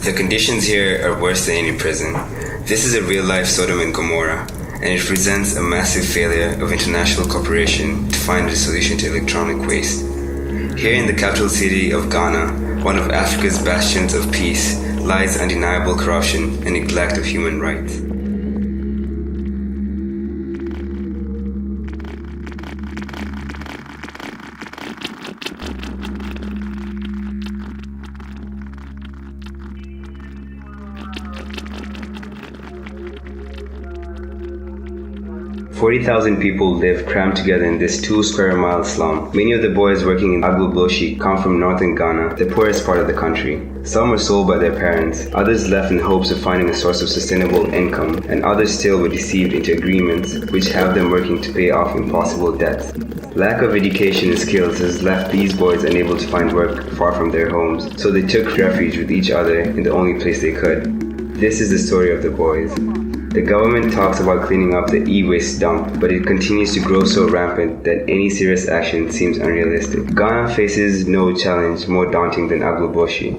The conditions here are worse than any prison. This is a real-life Sodom and Gomorrah, and it presents a massive failure of international cooperation to find a solution to electronic waste. Here in the capital city of Ghana, one of Africa's bastions of peace, lies undeniable corruption and neglect of human rights. 40,000 people live crammed together in this 2 square mile slum. Many of the boys working in Agboboshi come from northern Ghana, the poorest part of the country. Some were sold by their parents, others left in hopes of finding a source of sustainable income, and others still were deceived into agreements which have them working to pay off impossible debts. Lack of education and skills has left these boys unable to find work far from their homes, so they took refuge with each other in the only place they could. This is the story of the boys. The government talks about cleaning up the e-waste dump, but it continues to grow so rampant that any serious action seems unrealistic. Ghana faces no challenge more daunting than Agboboshi.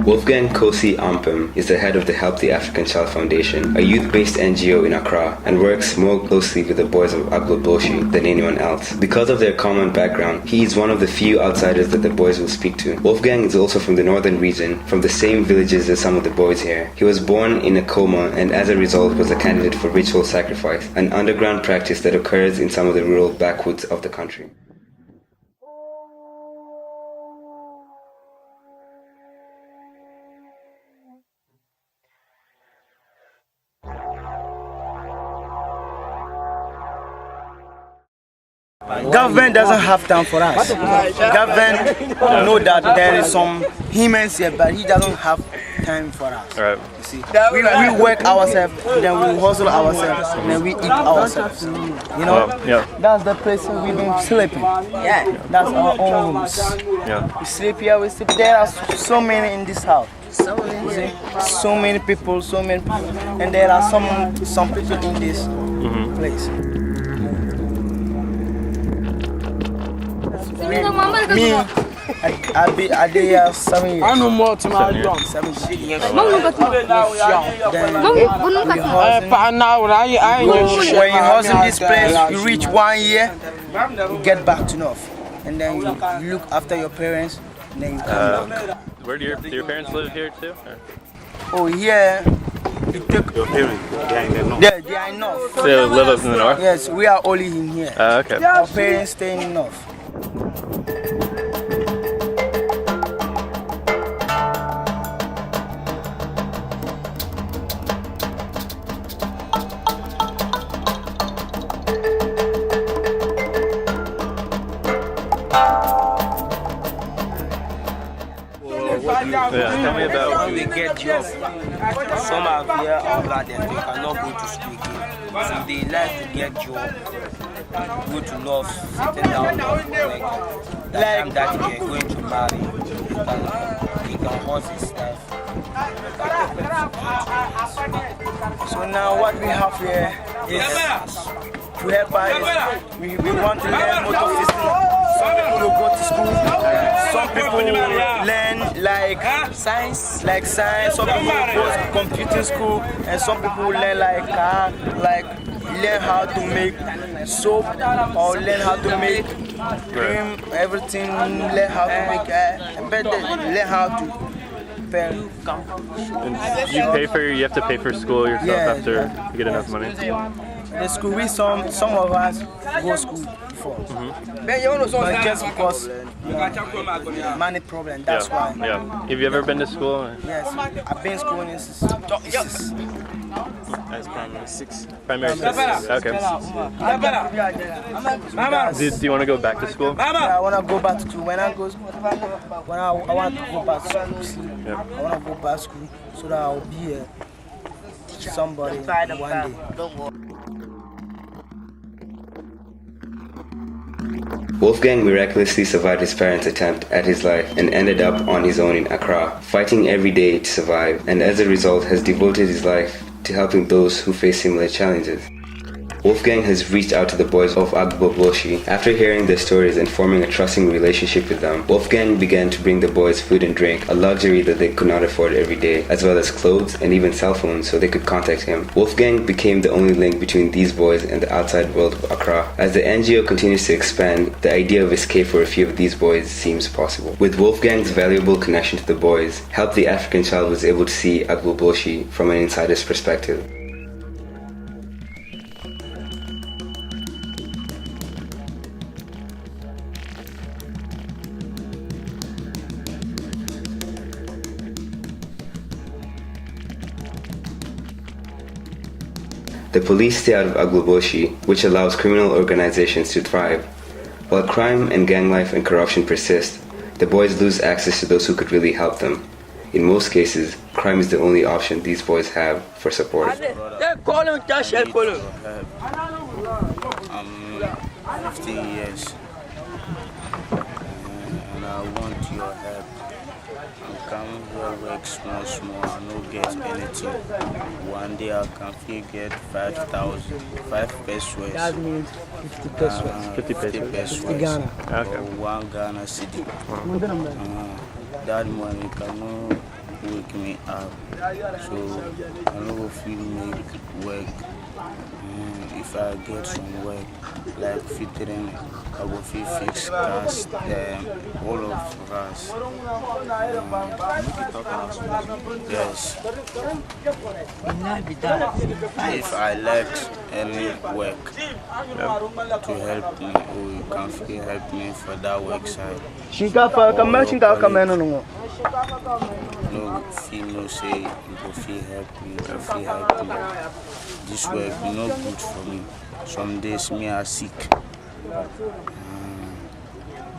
Wolfgang Kosi Ampem is the head of the Help the African Child Foundation, a youth-based NGO in Accra, and works more closely with the boys of Agboboshi than anyone else. Because of their common background, he is one of the few outsiders that the boys will speak to. Wolfgang is also from the northern region, from the same villages as some of the boys here. He was born in a coma and as a result was a candidate for ritual sacrifice, an underground practice that occurs in some of the rural backwoods of the country. Government doesn't have time for us. Government know that there is some humans here, but he doesn't have time for us. Right. You see, we work ourselves, then we hustle ourselves, and then we eat ourselves. You know, that's the place we've been sleeping. Yeah, that's our own rooms. Yeah. We sleep here, we sleep. There are so many in this house. So many people, and there are some people in this place. Me, I did here 7 years. I know more to my young 7 years. When you hustle this place, you reach 1 year, you get back to North, and then you look after your parents, and then you come back. Where do your parents live here too? Or? Oh yeah. Your parents, they are in North. They live up in the north? Yes, we are only in here. Okay. Our parents stay in North. Tell me about they get jobs. Some are here, all that they cannot go to school again. So they like to get job, go to North, settle down, like that they're going to marry. They can horse his stuff. So now what we have here is to help us. We want to learn motor system. Some people will go to school. Some people will learn like science. Some people will go to computing school, and some people will learn learn how to make soap or learn how to make cream, everything. Learn how to make learn how to. And you have to pay for school yourself after you get enough money? The school, some of us go to school before. But just because money problem, that's why. Yeah. Have you ever been to school? Yes, I've been to school in As primary 6. Primary 6. Okay. Do you want to go back to school? Yeah, I want to go back to school. I want to go back to school. Yeah. I want to go back to school so that I'll be somebody one day. Wolfgang miraculously survived his parents' attempt at his life and ended up on his own in Accra, fighting every day to survive, and as a result has devoted his life to helping those who face similar challenges. Wolfgang has reached out to the boys of Agboboshi. After hearing their stories and forming a trusting relationship with them, Wolfgang began to bring the boys food and drink, a luxury that they could not afford every day, as well as clothes and even cell phones so they could contact him. Wolfgang became the only link between these boys and the outside world of Accra. As the NGO continues to expand, the idea of escape for a few of these boys seems possible. With Wolfgang's valuable connection to the boys, Help the African Child was able to see Agboboshi from an insider's perspective. The police stay out of Agboboshi, which allows criminal organizations to thrive. While crime and gang life and corruption persist, the boys lose access to those who could really help them. In most cases, crime is the only option these boys have for support. I'm 15 years and I want your help. I'm coming here work small, I don't get anything. One day I can get 5,000, 5 pesos. That means 50 pesos. 50 pesos. 50 Ghana. Okay. Or 1 Ghana city. That money cannot wake me up. So I don't feel make work. If I get some work, like fitting, I will feel fix cars, all of us. Yes. If I like any work to help me, or you can help me for that work side. No female say you go feel help me, This work is not good for me. Some days me are sick.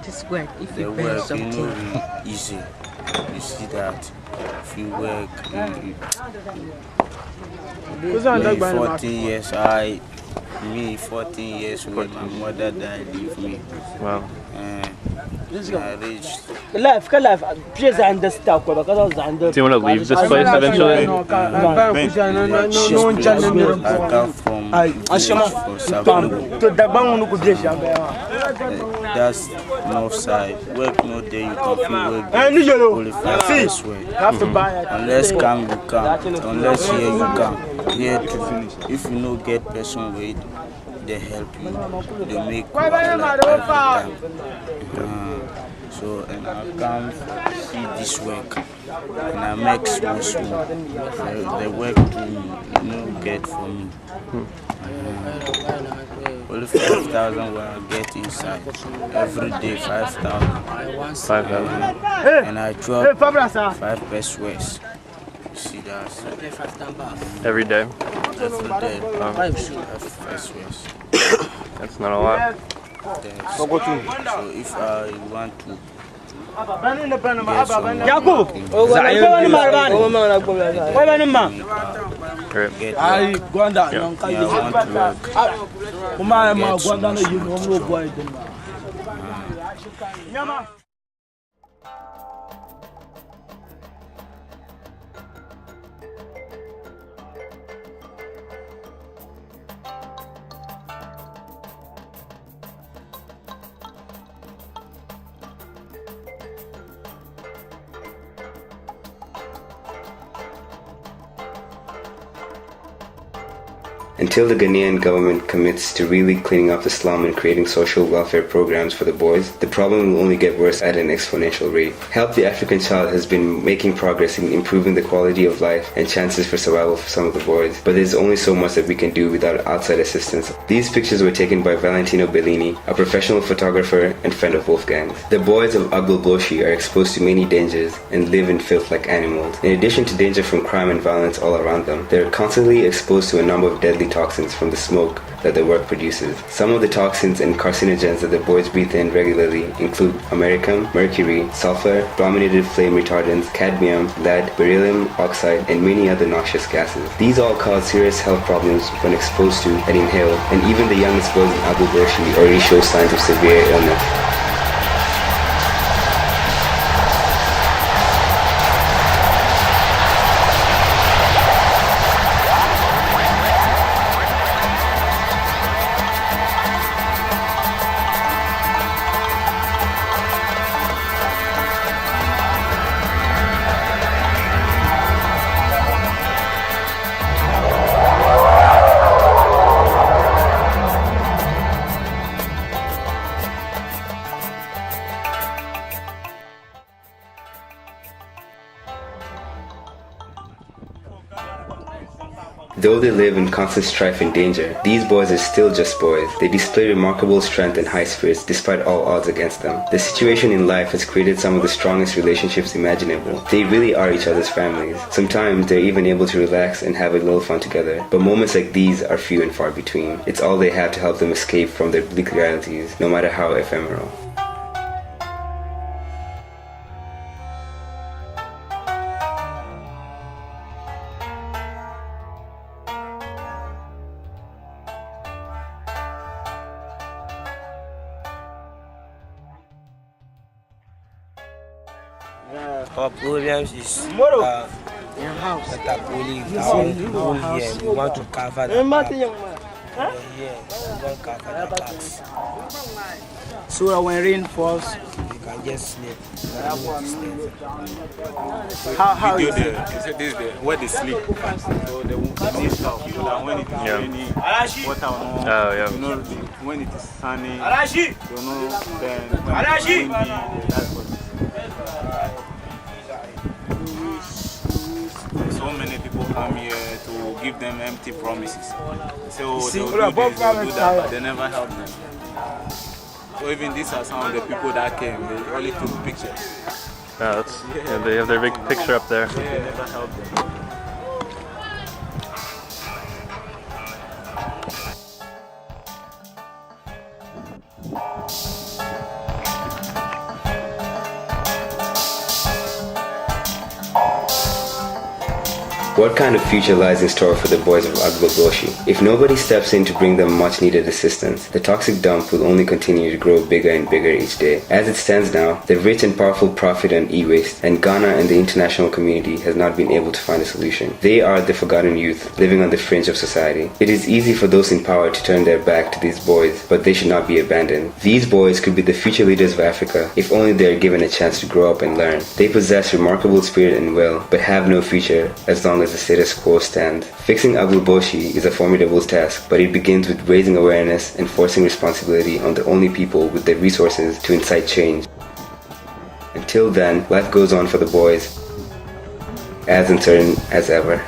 This work, if the you work is something not really easy. You see that if you work, me 14 years, 14 years when my mother died, leave me. Wow. I reached. Life, please understand. Do you want to leave this place eventually? I come from that's north side. Work no day you can feel work. Only 5 days work. Unless come you come. Unless here you come. Here too. If you no get person wait, they help you. They make you every time. So and I come see this work and I make small. The work to get for me. Only 5,000 when I get inside. Every day 5,000. 5,000. And I drop 5 pesos. See that? Every day? Every day. 5 pesos. That's not a lot. So if I want to get work. Until the Ghanaian government commits to really cleaning up the slum and creating social welfare programs for the boys, the problem will only get worse at an exponential rate. Help the African Child has been making progress in improving the quality of life and chances for survival for some of the boys, but there's only so much that we can do without outside assistance. These pictures were taken by Valentino Bellini, a professional photographer and friend of Wolfgang's. The boys of Agboboshi are exposed to many dangers and live in filth like animals. In addition to danger from crime and violence all around them, they are constantly exposed to a number of deadly toxins from the smoke that their work produces. Some of the toxins and carcinogens that the boys breathe in regularly include americium, mercury, sulfur, brominated flame retardants, cadmium, lead, beryllium oxide, and many other noxious gases. These all cause serious health problems when exposed to and inhaled, and even the youngest boys in Agboboshi already show signs of severe illness. Though they live in constant strife and danger, these boys are still just boys. They display remarkable strength and high spirits despite all odds against them. The situation in life has created some of the strongest relationships imaginable. They really are each other's families. Sometimes they're even able to relax and have a little fun together. But moments like these are few and far between. It's all they have to help them escape from their bleak realities, no matter how ephemeral. Our problems is Your house. that are police down here. We want to cover the back. Here, we want to cover the backs. So that when rain falls, We can just sleep. how Video is there, it? they said this is where they sleep. So they won't need help. So that when it is raining, water will not. Oh, yeah. You know, when it is sunny, you know, then when it is windy, that's what. So many people come here to give them empty promises. So they'll do this, they'll do that, but they never help them. So even these are some of the people that came, they only took pictures. Yeah, they have their big picture up there. They never helped them. What kind of future lies in store for the boys of Agboboshi? If nobody steps in to bring them much needed assistance, the toxic dump will only continue to grow bigger and bigger each day. As it stands now, the rich and powerful profit on e-waste, and Ghana and the international community has not been able to find a solution. They are the forgotten youth, living on the fringe of society. It is easy for those in power to turn their back to these boys, but they should not be abandoned. These boys could be the future leaders of Africa, if only they are given a chance to grow up and learn. They possess remarkable spirit and will, but have no future as long as the status quo stands. Fixing Agboboshi is a formidable task, but it begins with raising awareness and forcing responsibility on the only people with the resources to incite change. Until then, life goes on for the boys, as uncertain as ever.